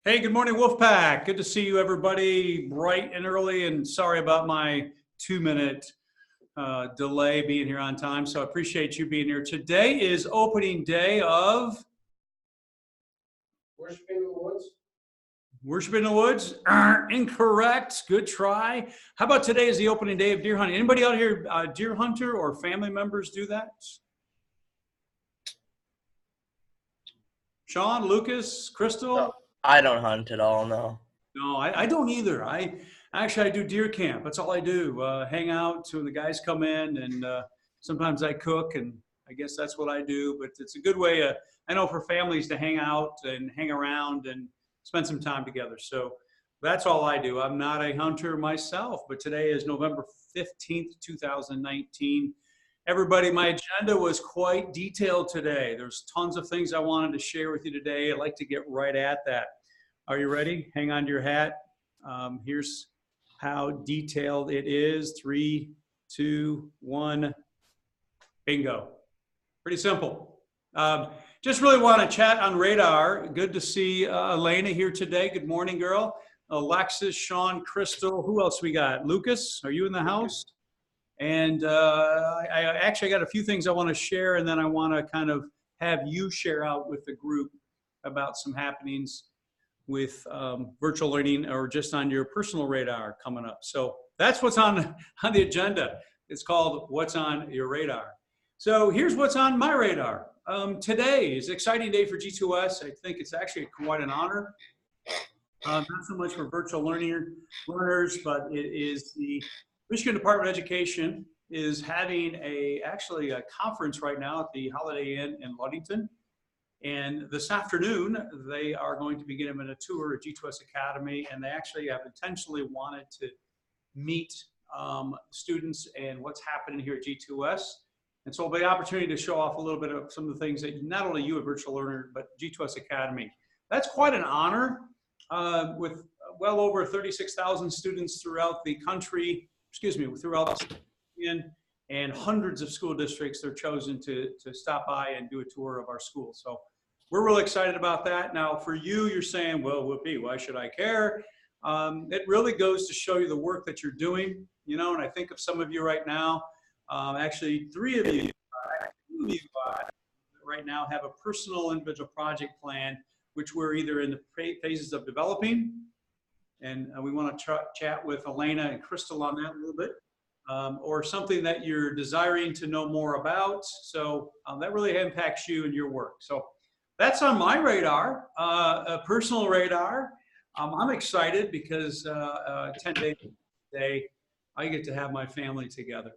Hey, good morning, Wolfpack. Good to see you, everybody, bright and early. And sorry about my 2-minute delay being here on time. So I appreciate you being here. Today is opening day of Worship in the Woods. Worship in the Woods. Incorrect. Good try. How about today is the opening day of deer hunting? Anybody out here deer hunter or family members do that? Sean, Lucas, Crystal? No, I don't hunt at all, no. No, I don't either. I do deer camp. That's all I do. Hang out when the guys come in, and sometimes I cook, and I guess that's what I do. But it's a good way, I know, for families to hang out and hang around and spend some time together. So that's all I do. I'm not a hunter myself, but today is November 15th, 2019. Everybody, my agenda was quite detailed today. There's tons of things I wanted to share with you today. I'd like to get right at that. Are you ready? Hang on to your hat. Here's how detailed it is. 3, 2, 1, bingo. Pretty simple. Just really want to chat on radar. Good to see Elena here today. Good morning, girl. Alexis, Sean, Crystal. Who else we got? Lucas, are you in the house? And I got a few things I want to share, and then I want to kind of have you share out with the group about some happenings with virtual learning or just on your personal radar coming up. So that's what's on the agenda. It's called What's on Your Radar. So here's what's on my radar. Today is an exciting day for G2S. I think it's actually quite an honor. Not so much for virtual learners, but it is the Michigan Department of Education is having actually a conference right now at the Holiday Inn in Ludington. And this afternoon, they are going to be giving a tour at G2S Academy, and they actually have intentionally wanted to meet students and what's happening here at G2S. And so it'll be an opportunity to show off a little bit of some of the things that not only you, a virtual learner, but G2S Academy. That's quite an honor with well over 36,000 students throughout the country, throughout the and hundreds of school districts. They're chosen to stop by and do a tour of our school. So we're really excited about that. Now for you, you're saying, well, Whoopi, why should I care? It really goes to show you the work that you're doing, and I think of some of you right now, actually 3 of you right now have a personal individual project plan, which we're either in the phases of developing, and we want to chat with Elena and Crystal on that a little bit. Or something that you're desiring to know more about. So that really impacts you and your work. So that's on my radar, a personal radar. I'm excited because 10 days today, I get to have my family together.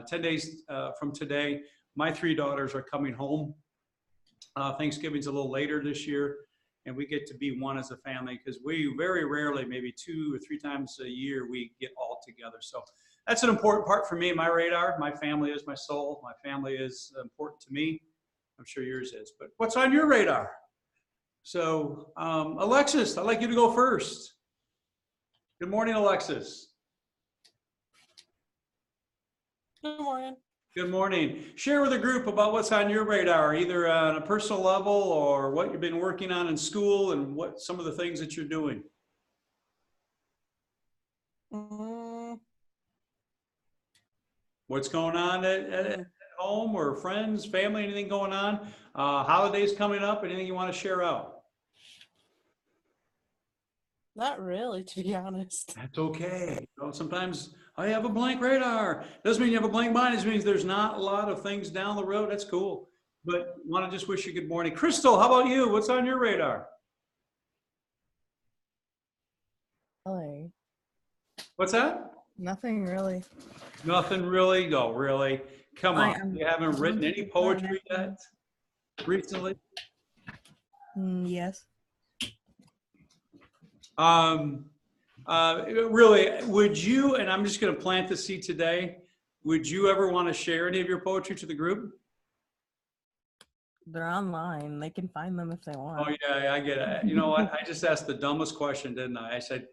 10 days from today, my 3 daughters are coming home. Thanksgiving's a little later this year, and we get to be one as a family because we very rarely, maybe 2 or 3 times a year, we get all together. So that's an important part for me, my radar. My family is my soul. My family is important to me. I'm sure yours is. But what's on your radar? So, Alexis, I'd like you to go first. Good morning, Alexis. Good morning. Good morning. Share with the group about what's on your radar, either on a personal level or what you've been working on in school and what some of the things that you're doing. What's going on at home or friends, family, anything going on? Holidays coming up, anything you want to share out? Not really, to be honest. That's okay. Sometimes I have a blank radar. Doesn't mean you have a blank mind. It means there's not a lot of things down the road. That's cool. But want to just wish you good morning. Crystal, how about you? What's on your radar? Really? What's that? Nothing really. Nothing really? No, really? Come on. You haven't written any poetry yet recently? Yes. Really, would you, and I'm just going to plant the seed today, would you ever want to share any of your poetry to the group? They're online. They can find them if they want. Oh, yeah, I get it. You know what? I just asked the dumbest question, didn't I? I said,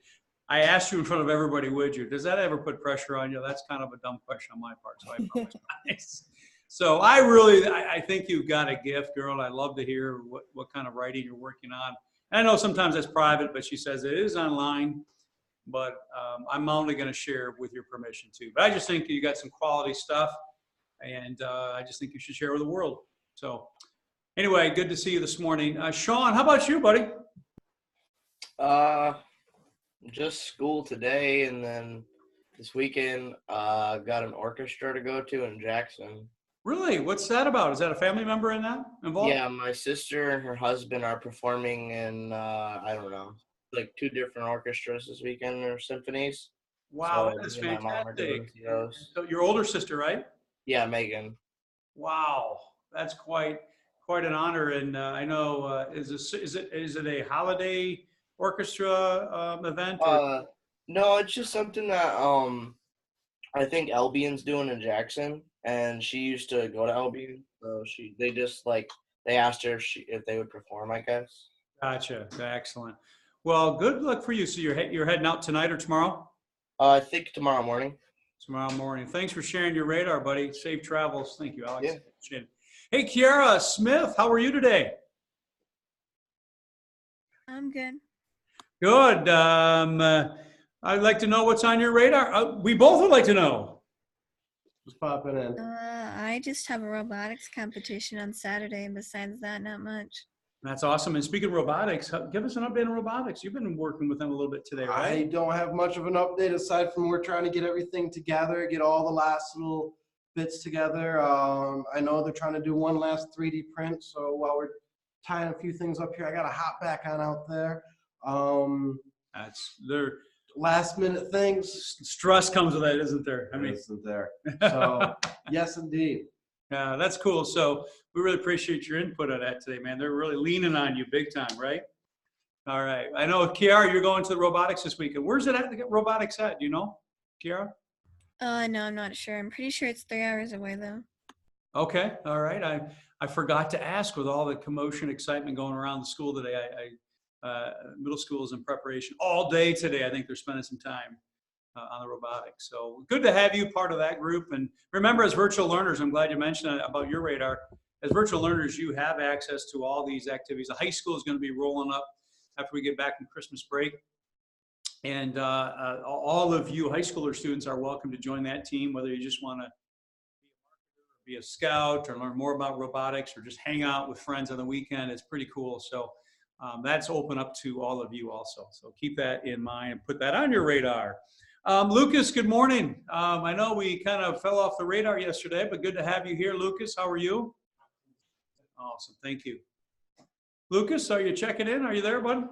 I asked you in front of everybody, would you? Does that ever put pressure on you? That's kind of a dumb question on my part, so I apologize. So I think you've got a gift, girl. I love to hear what kind of writing you're working on. And I know sometimes that's private, but she says it is online. But I'm only going to share with your permission too. But I just think you got some quality stuff, and I just think you should share with the world. So anyway, good to see you this morning. Sean, how about you, buddy? Just school today, and then this weekend, got an orchestra to go to in Jackson. Really? What's that about? Is that a family member involved? Yeah, my sister and her husband are performing in, I don't know, like 2 different orchestras this weekend, or symphonies. Wow, So that is me and my mom are going fantastic. to see those. So your older sister, right? Yeah, Megan. Wow, that's quite an honor. And I know is it a holiday orchestra event or? No, it's just something that I think Albion's doing in Jackson, and she used to go to Albion, so they asked her if they would perform, I guess. Gotcha. Excellent. Well, good luck for you. So you're heading out tonight or tomorrow? I think tomorrow morning. Tomorrow morning. Thanks for sharing your radar, buddy. Safe travels. Thank you, Alex. Yeah. Appreciate it. Hey, Kiara Smith, how are you today? I'm good. Good. I'd like to know what's on your radar. We both would like to know. Just popping in. I just have a robotics competition on Saturday, and besides that, not much. That's awesome. And speaking of robotics, give us an update on robotics. You've been working with them a little bit today, right? I don't have much of an update aside from we're trying to get everything together, get all the last little bits together. I know they're trying to do one last 3D print, so while we're tying a few things up here, I got to hop back on out there. That's their Last minute things. stress comes with that, isn't there? I mean, Isn't there? So yes, indeed. yeah, that's cool. So we really appreciate your input on that today, man. They're really leaning on you big time, right? All right. I know, Kiara, you're going to the robotics this weekend. Where's it at to get robotics at? Do you know, Kiara? No, I'm not sure. I'm pretty sure it's 3 hours away, though. Okay. All right. I forgot to ask with all the commotion, excitement going around the school today. Middle school is in preparation all day today. I think they're spending some time on the robotics. So good to have you part of that group. And remember, as virtual learners, I'm glad you mentioned about your radar. As virtual learners, you have access to all these activities. The high school is going to be rolling up after we get back from Christmas break. And all of you high schooler students are welcome to join that team, whether you just want to be a scout or learn more about robotics or just hang out with friends on the weekend. It's pretty cool. So that's open up to all of you also. So keep that in mind and put that on your radar. Lucas, good morning. I know we kind of fell off the radar yesterday, but good to have you here. Lucas, how are you? Awesome. Thank you. Lucas, are you checking in? Are you there, bud?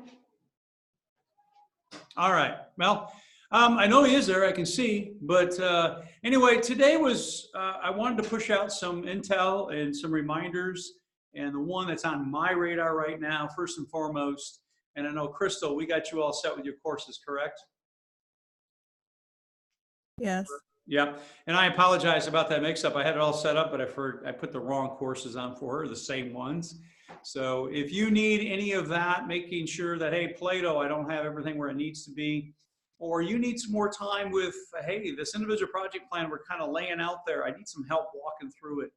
All right. Well, I know he is there. I can see. But anyway, today was, I wanted to push out some intel and some reminders. And the one that's on my radar right now, first and foremost, and I know, Crystal, we got you all set with your courses, correct? Yes. Yeah, and I apologize about that mix-up. I had it all set up, but I put the wrong courses on for her, the same ones. So if you need any of that, making sure that, hey, Plato, I don't have everything where it needs to be, or you need some more time with, hey, this individual project plan we're kind of laying out there, I need some help walking through it.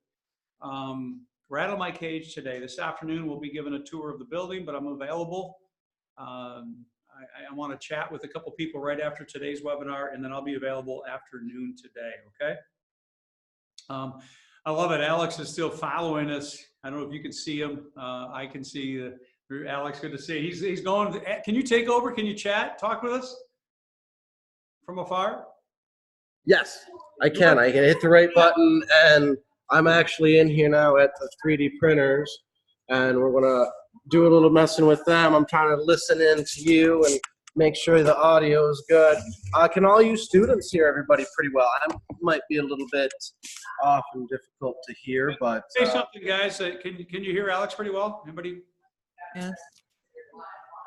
Rattle my cage today. This afternoon, we'll be given a tour of the building, but I'm available. I want to chat with a couple people right after today's webinar, and then I'll be available afternoon today, okay? I love it. Alex is still following us. I don't know if you can see him. I can see Alex, good to see you. He's going. Can you take over? Can you chat? Talk with us from afar? Yes, I can. I can hit the right button, and I'm actually in here now at the 3D printers, and we're gonna do a little messing with them. I'm trying to listen in to you and make sure the audio is good. Can all you students hear everybody pretty well? I might be a little bit off and difficult to hear, but Say something, guys. Can you hear Alex pretty well? Anybody? Yes.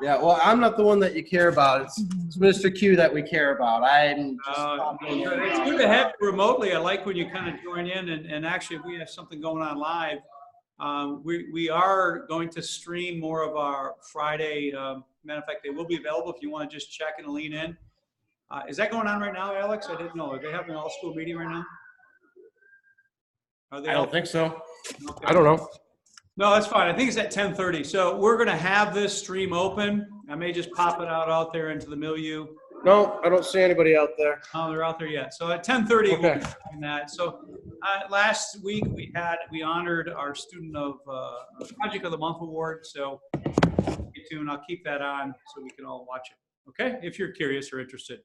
yeah. Well, I'm not the one that you care about. It's Mr. Q that we care about. I'm just It's good to have you remotely. I like when you kind of join in, and actually, if we have something going on live, we are going to stream more of our Friday. Matter of fact, they will be available if you want to just check and lean in. Is that going on right now, Alex? I didn't know. Are they having an all-school meeting right now? Are they I don't all- think so. Okay. I don't know. No, that's fine. I think it's at 10:30. So we're going to have this stream open. I may just pop it out there into the milieu. No, I don't see anybody out there. Oh, they're out there yet. So at 10:30, we'll Okay. be doing that. So last week we honored our student of Project of the Month award. So stay tuned. I'll keep that on so we can all watch it. Okay, if you're curious or interested.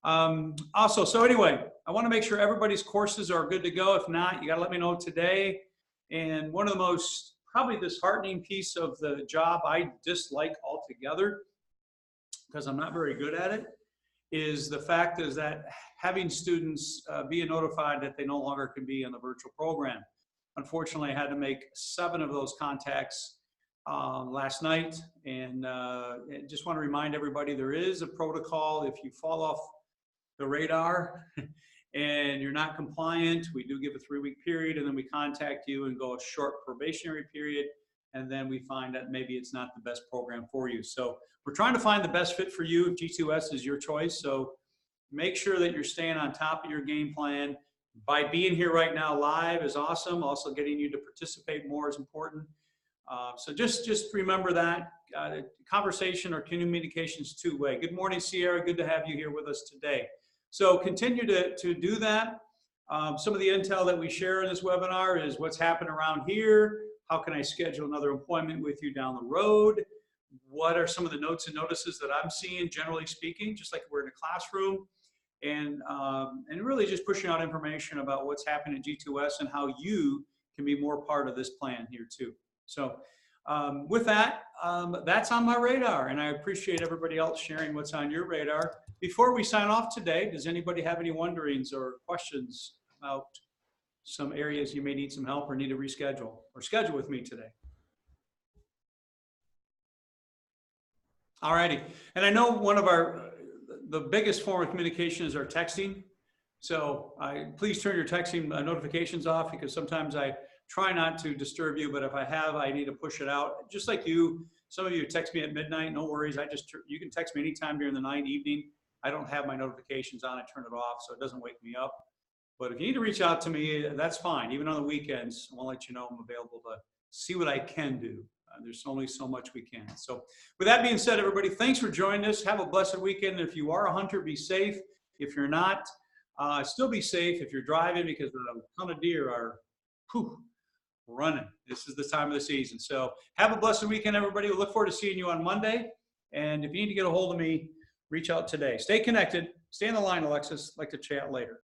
Also, so anyway, I want to make sure everybody's courses are good to go. If not, you got to let me know today. And one of the most probably disheartening piece of the job I dislike altogether, because I'm not very good at it, is the fact is that having students being notified that they no longer can be in the virtual program. Unfortunately, I had to make 7 of those contacts last night, and I just want to remind everybody there is a protocol. If you fall off the radar and you're not compliant, we do give a 3-week period, and then we contact you and go a short probationary period, and then we find that maybe it's not the best program for you. So we're trying to find the best fit for you. G2S is your choice, so make sure that you're staying on top of your game plan. By being here right now live is awesome. Also getting you to participate more is important. So just remember that conversation or communication is 2-way. Good morning, Sierra. Good to have you here with us today. So continue to do that. Some of the intel that we share in this webinar is what's happened around here. How can I schedule another appointment with you down the road? What are some of the notes and notices that I'm seeing, generally speaking, just like we're in a classroom, and really just pushing out information about what's happening at G2S and how you can be more part of this plan here too. So with that, that's on my radar, and I appreciate everybody else sharing what's on your radar. Before we sign off today, does anybody have any wonderings or questions about some areas you may need some help or need to reschedule or schedule with me today? All righty. And I know one of the biggest form of communication is our texting. So please turn your texting notifications off, because sometimes I try not to disturb you, but if I need to push it out. Just like you, some of you text me at midnight, no worries. You can text me anytime during the night, evening. I don't have my notifications on. I turn it off so it doesn't wake me up. But if you need to reach out to me, that's fine. Even on the weekends, I want to let you know I'm available to see what I can do. There's only so much we can. So with that being said, everybody, thanks for joining us. Have a blessed weekend. If you are a hunter, be safe. If you're not, still be safe if you're driving, because a ton of deer are running. This is the time of the season. So have a blessed weekend, everybody. We look forward to seeing you on Monday. And if you need to get a hold of me, reach out today. Stay connected. Stay on the line, Alexis. I'd like to chat later.